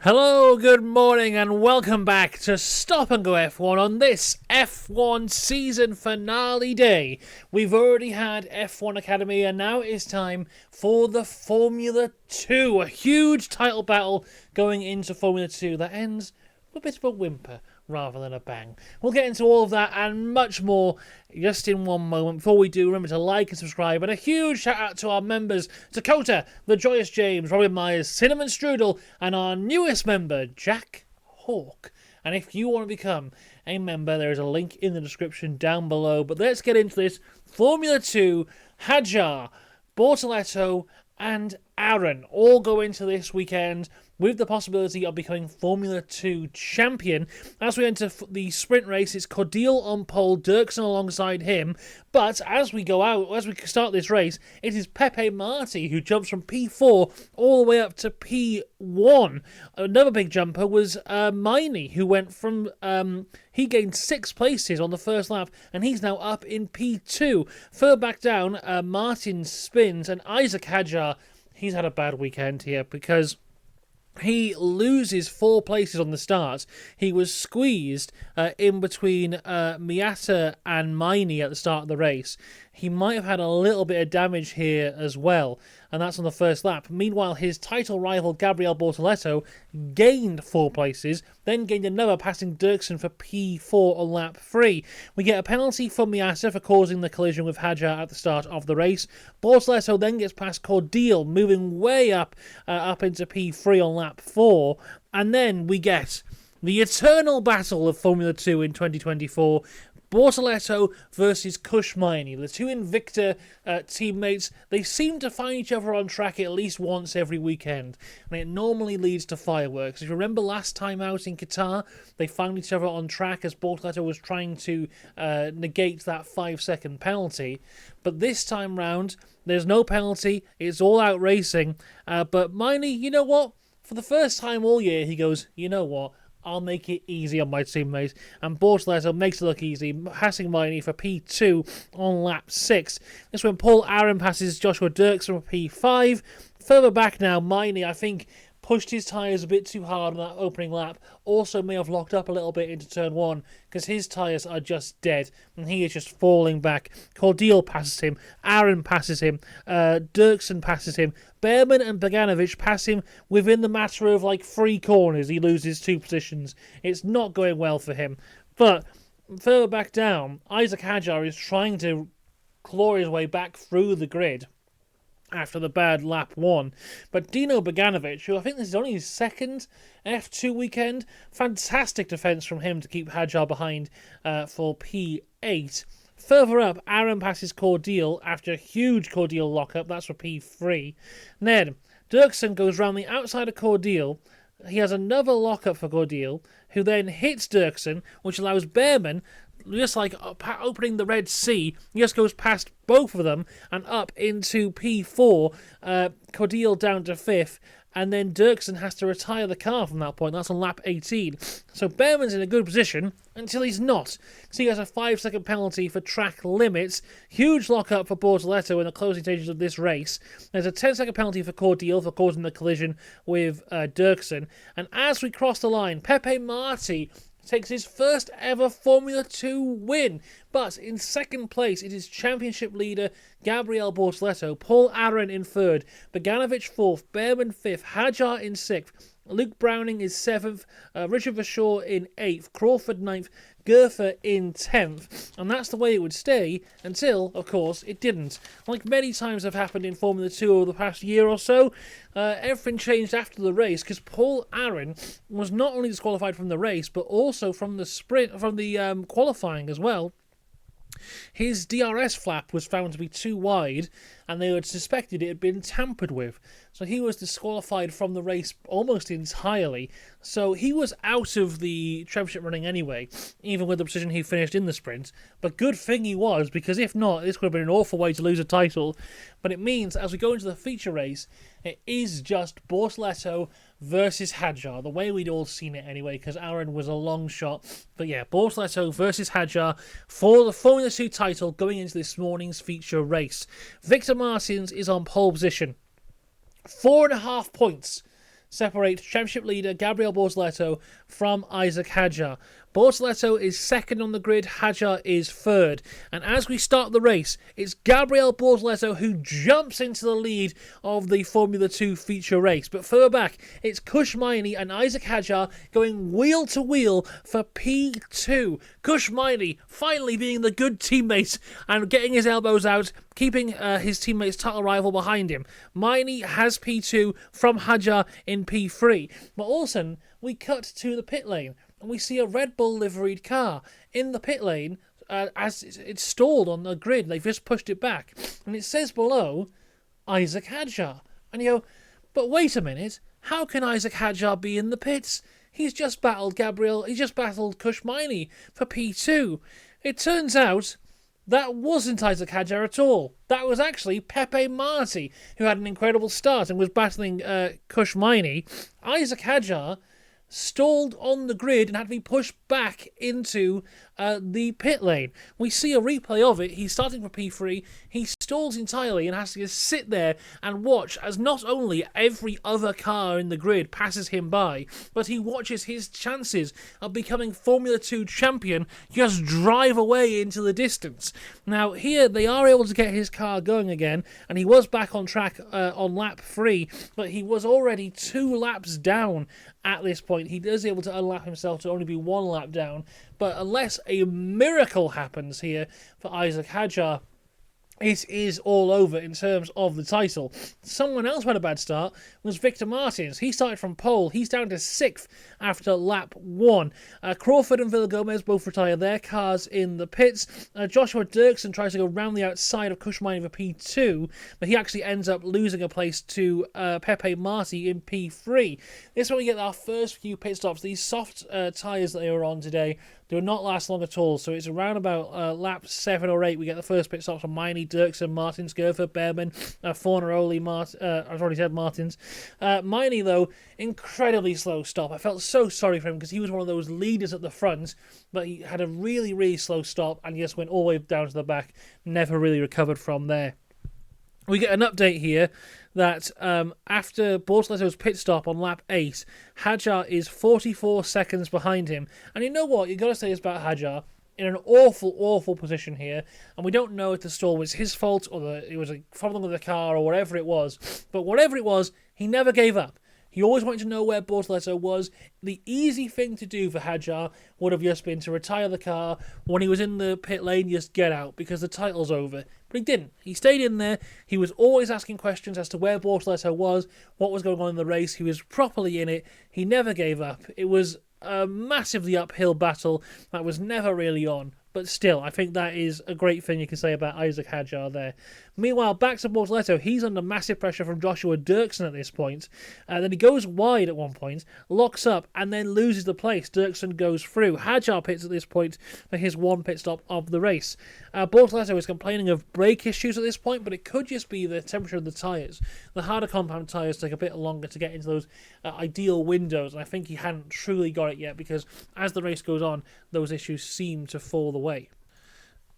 Hello, good morning, and welcome back to Stop and Go F1 on this F1 season finale day. We've already had F1 Academy, and now it is time for the Formula 2. A huge title battle going into Formula 2 that ends with a bit of a whimper rather than a bang. We'll get into all of that and much more just in one moment. Before we do, remember to like and subscribe, and a huge shout out to our members, Dakota, The Joyous James, Robin Myers, Cinnamon Strudel, and our newest member, Jack Hawk. And if you want to become a member, there is a link in the description down below. But let's get into this. Formula 2, Hadjar, Bortoleto, and Aaron all go into this weekend with the possibility of becoming Formula 2 champion. As we enter the sprint race, it's Cordeal on pole, Dirksen alongside him. But as we start this race, it is Pepe Marti who jumps from P4 all the way up to P1. Another big jumper was Miney, who went from... he gained 6 places on the first lap, and he's now up in P2. Further back down, Martin spins, and Isaac Hadjar, he's had a bad weekend here because he loses 4 places on the start. He was squeezed in between Miata and Miney at the start of the race. He might have had a little bit of damage here as well, and that's on the first lap. Meanwhile, his title rival Gabriel Bortoleto gained 4 places, then gained another, passing Dirksen for P4 on lap 3. We get a penalty from Miata for causing the collision with Hadjar at the start of the race. Bortoleto then gets past Cordeal, moving way up into P3 on lap 4, and then we get the eternal battle of Formula 2 in 2024. Bortoleto versus Kush Miney, the two Invicta teammates. They seem to find each other on track at least once every weekend, and it normally leads to fireworks. If you remember last time out in Qatar, they found each other on track as Bortoleto was trying to negate that 5-second penalty. But this time round, there's no penalty. It's all out racing. But Miney, you know what? For the first time all year, he goes, you know what? I'll make it easy on my teammates. And Bortoleto makes it look easy, passing Miney for P2 on lap 6. This when Paul Aaron passes Joshua Dirksen for P5. Further back now, Miney, I think, pushed his tyres a bit too hard on that opening lap. Also may have locked up a little bit into turn 1 because his tyres are just dead and he is just falling back. Cordeal passes him, Aaron passes him, Dirksen passes him, Behrman and Boganovic pass him within the matter of like 3 corners. He loses 2 positions. It's not going well for him. But further back down, Isaac Hadjar is trying to claw his way back through the grid after the bad lap 1. But Dino Boganovic, who I think this is only his second F2 weekend, fantastic defence from him to keep Hadjar behind for P8. Further up, Aaron passes Cordeal after a huge Cordeal lockup. That's for P3. Then, Dirksen goes round the outside of Cordeal. He has another lockup for Cordeal, who then hits Dirksen, which allows Behrman, just like opening the Red Sea, he just goes past both of them and up into P4, Cordeal down to 5th, and then Dirksen has to retire the car from that point. That's on lap 18. So Behrman's in a good position until he's not. So he has a 5-second penalty for track limits. Huge lockup for Bortoleto in the closing stages of this race. There's a 10-second penalty for Cordeal for causing the collision with Dirksen. And as we cross the line, Pepe Marti takes his first ever Formula 2 win. But in second place, it is championship leader Gabriel Bortoleto, Paul Aaron in 3rd, Boganovic 4th, Behrman 5th, Hadjar in 6th, Luke Browning is 7th, Richard Verschoor in 8th, Crawford 9th, Gerfer in 10th, and that's the way it would stay until, of course, it didn't. Like many times have happened in Formula 2 over the past year or so, everything changed after the race because Paul Aaron was not only disqualified from the race, but also from the sprint, from the qualifying as well. His DRS flap was found to be too wide, and they had suspected it had been tampered with. So he was disqualified from the race almost entirely. So he was out of the championship running anyway, even with the position he finished in the sprint. But good thing he was, because if not, this would have been an awful way to lose a title. But it means, as we go into the feature race, it is just Bortoleto versus Hadjar, the way we'd all seen it anyway, because Aaron was a long shot. But yeah, Bortoleto versus Hadjar for the Formula 2 title going into this morning's feature race. Victor Martins is on pole position. 4.5 points separate championship leader Gabriel Bortoleto from Isaac Hadjar. Bortoleto is second on the grid, Hadjar is third. And as we start the race, it's Gabriel Bortoleto who jumps into the lead of the Formula 2 feature race. But further back, it's Kush Maini and Isaac Hadjar going wheel to wheel for P2. Kush Maini finally being the good teammate and getting his elbows out, keeping his teammate's title rival behind him. Maini has P2 from Hadjar in P3. But also, we cut to the pit lane and we see a Red Bull liveried car in the pit lane as it's stalled on the grid. They've just pushed it back. And it says below, Isaac Hadjar. And you go, but wait a minute, how can Isaac Hadjar be in the pits? He's just battled Kush Maini for P2. It turns out that wasn't Isaac Hadjar at all. That was actually Pepe Marti, who had an incredible start and was battling Kush Maini. Isaac Hadjar stalled on the grid and had to be pushed back into the pit lane. We see a replay of it. He's starting for P3. He stalls entirely and has to just sit there and watch as not only every other car in the grid passes him by, but he watches his chances of becoming Formula 2 champion just drive away into the distance. Now, here they are able to get his car going again, and he was back on track on lap 3, but he was already 2 laps down at this point. He is able to unlap himself to only be 1 lap down, but unless a miracle happens here for Isaac Hadjar, it is all over in terms of the title. Someone else who had a bad start was Victor Martins. He started from pole. He's down to 6th after lap 1. Crawford and Villagomez both retire their cars in the pits. Joshua Dirksen tries to go round the outside of Kush Maini for P2, but he actually ends up losing a place to Pepe Marti in P3. This is when we get our first few pit stops. These soft tyres that they were on today do not last long at all, so it's around about lap 7 or 8 we get the first pit stops from Maini, Dirksen, Martins, Gerfer, Behrman, Fornaroli, I've already said Martins. Maini, though, incredibly slow stop. I felt so sorry for him because he was one of those leaders at the front, but he had a really, really slow stop and just went all the way down to the back, never really recovered from there. We get an update here that after Bortoleto's pit stop on lap 8, Hadjar is 44 seconds behind him. And you know what? You've got to say this about Hadjar. In an awful, awful position here. And we don't know if the stall was his fault or it was a problem with the car or whatever it was. But whatever it was, he never gave up. He always wanted to know where Bortoleto was. The easy thing to do for Hadjar would have just been to retire the car. When he was in the pit lane, just get out because the title's over. But he didn't. He stayed in there. He was always asking questions as to where Bortoleto was, what was going on in the race. He was properly in it. He never gave up. It was a massively uphill battle that was never really on. But still, I think that is a great thing you can say about Isaac Hadjar there. Meanwhile, back to Bortoleto, he's under massive pressure from Joshua Dirksen at this point. Then he goes wide at one point, locks up, and then loses the place. Dirksen goes through. Hadjar pits at this point for his 1 pit stop of the race. Bortoleto is complaining of brake issues at this point, but it could just be the temperature of the tyres. The harder compound tyres take a bit longer to get into those ideal windows, and I think he hadn't truly got it yet because as the race goes on, those issues seem to fall away.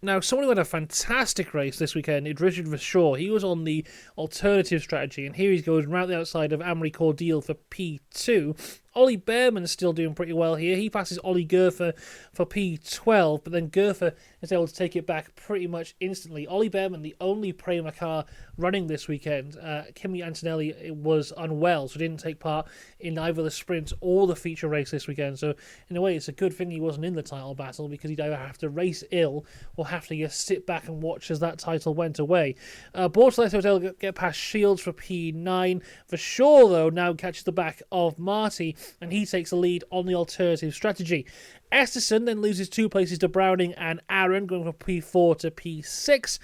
Now, someone who had a fantastic race this weekend is Richard Verschoor. He was on the alternative strategy, and here he goes right the outside of Amory Cordial for P2. Ollie Behrman's still doing pretty well here. He passes Ollie Gerfer for P12, but then Gerfer is able to take it back pretty much instantly. Ollie Behrman, the only Prema car running this weekend. Kimi Antonelli was unwell, so didn't take part in either the sprint or the feature race this weekend. So in a way, it's a good thing he wasn't in the title battle because he'd either have to race ill or have to just sit back and watch as that title went away. Bortoleto was able to get past Shields for P9. Verschoor, though, now catches the back of Marti, and he takes the lead on the alternative strategy. Esterson then loses 2 places to Browning and Aaron, going from P4 to P6.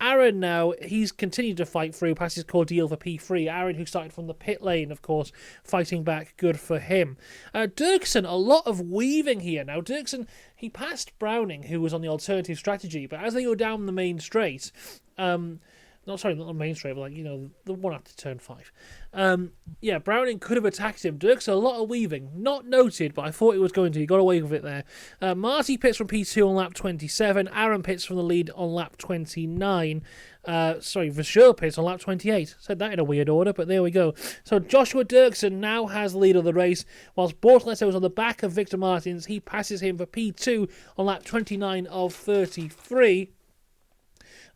Aaron now, he's continued to fight through, passes Cordial for P3. Aaron, who started from the pit lane, of course, fighting back, good for him. Dirksen, a lot of weaving here. Now, Dirksen, he passed Browning, who was on the alternative strategy, but as they go down the main straight, not the main straight, but the one after turn 5. Browning could have attacked him. Dirk's a lot of weaving, not noted, but I thought he was going to. He got away with it there. Marty pits from P2 on lap 27. Aaron pits from the lead on lap 29. Vasseur pits on lap 28. Said that in a weird order, but there we go. So Joshua Dirksen now has the lead of the race, whilst Bortoleto is on the back of Victor Martins. He passes him for P2 on lap 29 of 33.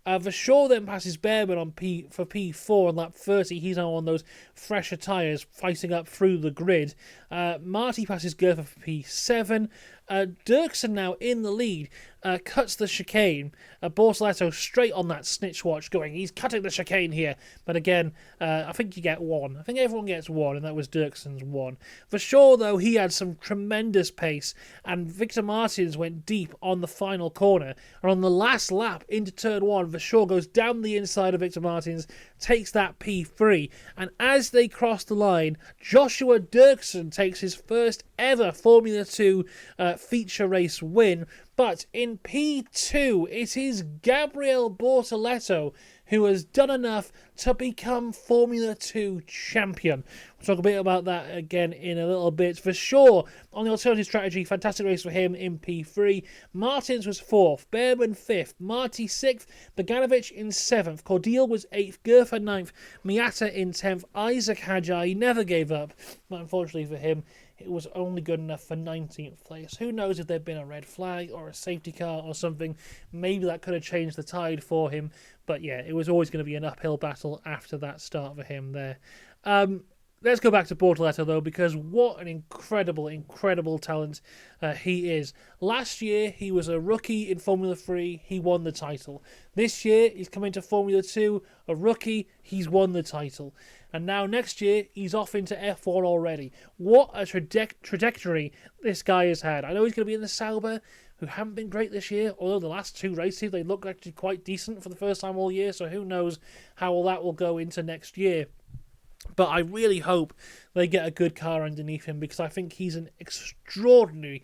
Vasseur then passes Behrman for P4 on lap 30. He's now on those fresher tyres, fighting up through the grid. Marty passes Gerfer for P7. Dirksen now in the lead, cuts the chicane. Bortoleto straight on that snitch watch going, he's cutting the chicane here. But again, I think you get one. I think everyone gets one, and that was Dirksen's one. Vasseur, though, he had some tremendous pace, and Victor Martins went deep on the final corner. And on the last lap into turn 1, Vasseur goes down the inside of Victor Martins, takes that P3. And as they cross the line, Joshua Dirksen takes his first ever Formula 2 feature race win. But in P2, it is Gabriel Bortoleto who has done enough to become Formula 2 champion. We'll talk a bit about that again in a little bit. For sure, on the alternative strategy, fantastic race for him in P3. Martins was 4th, Behrman 5th, Marty 6th, Boganovic in 7th, Cordial was 8th, Gerfer 9th, Miata in 10th, Isaac Hadjar, he never gave up, but unfortunately for him, it was only good enough for 19th place. Who knows if there'd been a red flag or a safety car or something. Maybe that could have changed the tide for him. But yeah, it was always going to be an uphill battle after that start for him there. Let's go back to Bortoleto, though, because what an incredible talent he is. Last year, he was a rookie in Formula 3. He won the title. This year, he's come into Formula 2, a rookie. He's won the title. And now next year, he's off into F1 already. What a trajectory this guy has had. I know he's going to be in the Sauber, who haven't been great this year, although the last 2 races, they look actually quite decent for the first time all year, so who knows how all that will go into next year. But I really hope they get a good car underneath him, because I think he's an extraordinary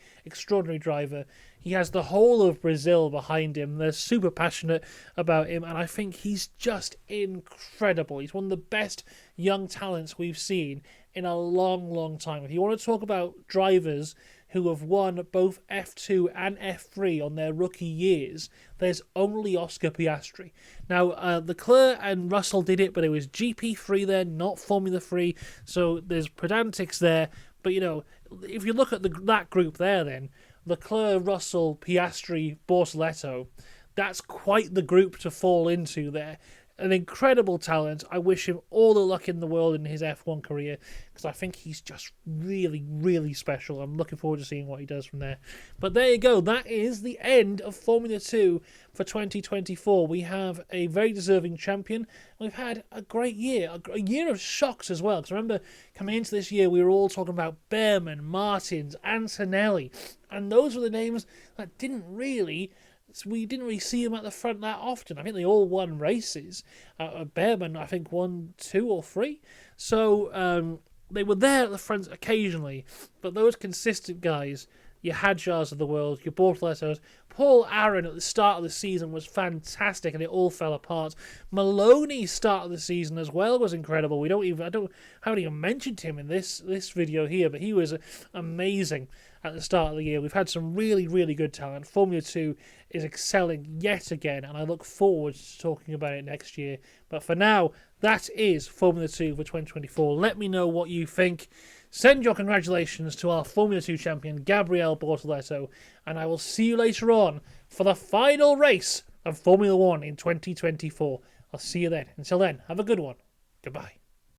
driver. He has the whole of Brazil behind him. They're super passionate about him, and I think he's just incredible. He's one of the best young talents we've seen in a long time. If you want to talk about drivers who have won both F2 and F3 on their rookie years, there's only Oscar Piastri. Now, Leclerc and Russell did it, but it was GP3 then, not Formula 3, so there's pedantics there. But, if you look at that group there then, Leclerc, Russell, Piastri, Bortoleto, that's quite the group to fall into there. An incredible talent. I wish him all the luck in the world in his F1 career, because I think he's just really special. I'm looking forward to seeing what he does from there. But there you go. That is the end of Formula 2 for 2024. We have a very deserving champion. We've had a great year. A year of shocks as well. Because remember, coming into this year, we were all talking about Behrman, Martins, Antonelli. And those were the names that we didn't really see them at the front that often. I think they all won races. Behrman, I think, won 2 or 3. So they were there at the front occasionally. But those consistent guys, your Hadjars of the world, your Bortoletos, Paul Aaron at the start of the season was fantastic, and it all fell apart. Maloney's start of the season as well was incredible. I haven't even mentioned him in this video here, but he was amazing at the start of the year. We've had some really good talent. Formula 2 is excelling yet again, and I look forward to talking about it next year. But for now, that is Formula 2 for 2024. Let me know what you think. Send your congratulations to our Formula 2 champion, Gabriel Bortoleto, and I will see you later on for the final race of Formula 1 in 2024. I'll see you then. Until then, have a good one. Goodbye.